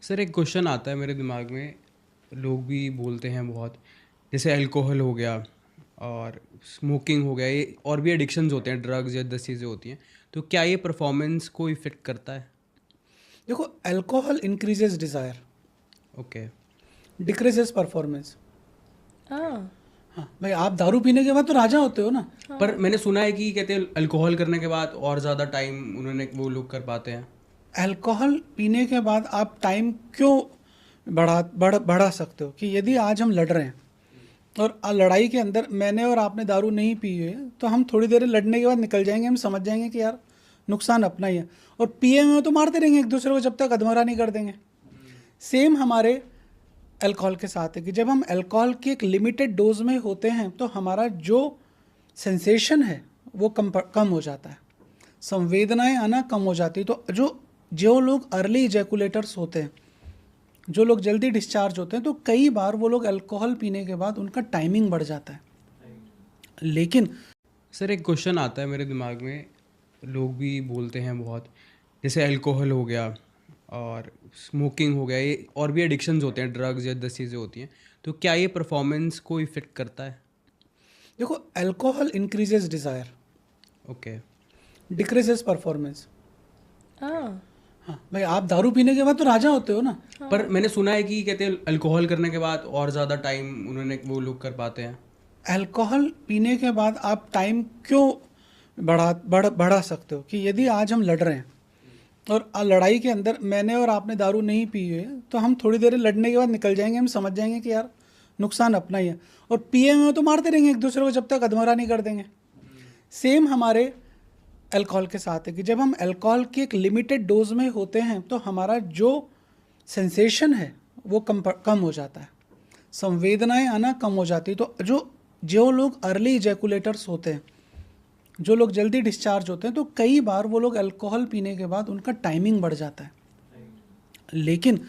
Sir एक question आता है मेरे दिमाग में। लोग भी बोलते हैं बहुत, जैसे अल्कोहल हो गया और स्मोकिंग हो गया, ये और भी एडिक्शंस होते हैं, ड्रग्स या 10 चीज़ें होती हैं। तो क्या ये परफॉर्मेंस को इफ़ेक्ट करता है? देखो, alcohol increases desire, okay. Decreases performance. हाँ। हाँ भाई, आप दारू पीने के बाद तो राजा होते हो ना। पर मैंने सुना है कि कहते हैं अल्कोहल करने के बाद और ज़्यादा टाइम उन्होंने वो लोग कर पाते हैं। अल्कोहल पीने के बाद आप टाइम क्यों बढ़ा सकते हो कि यदि आज हम लड़ रहे हैं और लड़ाई के अंदर मैंने और आपने दारू नहीं पी है तो हम थोड़ी देर लड़ने के बाद निकल जाएंगे, हम समझ जाएंगे कि यार नुकसान अपना ही है, और पिए हुए तो मारते रहेंगे एक दूसरे को जब तक अधमरा नहीं कर देंगे। सेम हमारे अल्कोहल के साथ है कि जब हम अल्कोहल की एक लिमिटेड डोज में होते हैं तो हमारा जो सेंसेशन है वो कम हो जाता है, संवेदनाएं आना कम हो जाती है। तो जो जो लोग अर्ली इजैकुलेटर्स होते हैं, जो लोग जल्दी डिस्चार्ज होते हैं, तो कई बार वो लोग अल्कोहल पीने के बाद उनका टाइमिंग बढ़ जाता है। लेकिन सर एक क्वेश्चन आता है मेरे दिमाग में। लोग भी बोलते हैं बहुत, जैसे अल्कोहल हो गया और स्मोकिंग हो गया, ये और भी एडिक्शंस होते हैं, ड्रग्स या 10 चीज़ें होती हैं। तो क्या ये परफॉर्मेंस को इफ़ेक्ट करता है? देखो, alcohol increases desire, okay. Decreases performance. हाँ। हाँ भाई, आप दारू पीने के बाद तो राजा होते हो ना। पर मैंने सुना है कि कहते हैं अल्कोहल करने के बाद और ज़्यादा टाइम उन्होंने वो लोग कर पाते हैं। अल्कोहल पीने के बाद आप टाइम क्यों बढ़ा सकते हो कि यदि आज हम लड़ रहे हैं और लड़ाई के अंदर मैंने और आपने दारू नहीं पी है तो हम थोड़ी देर लड़ने के बाद निकल जाएंगे, हम समझ जाएंगे कि यार नुकसान अपना ही है, और पिए हुए तो मारते रहेंगे एक दूसरे को जब तक अधमरा नहीं कर देंगे। सेम हमारे अल्कोहल के साथ है कि जब हम अल्कोहल की एक लिमिटेड डोज में होते हैं तो हमारा जो सेंसेशन है वो कम हो जाता है, संवेदनाएं आना कम हो जाती है। तो जो जो लोग अर्ली इजैकुलेटर्स होते हैं, जो लोग जल्दी डिस्चार्ज होते हैं, तो कई बार वो लोग अल्कोहल पीने के बाद उनका टाइमिंग बढ़ जाता है। लेकिन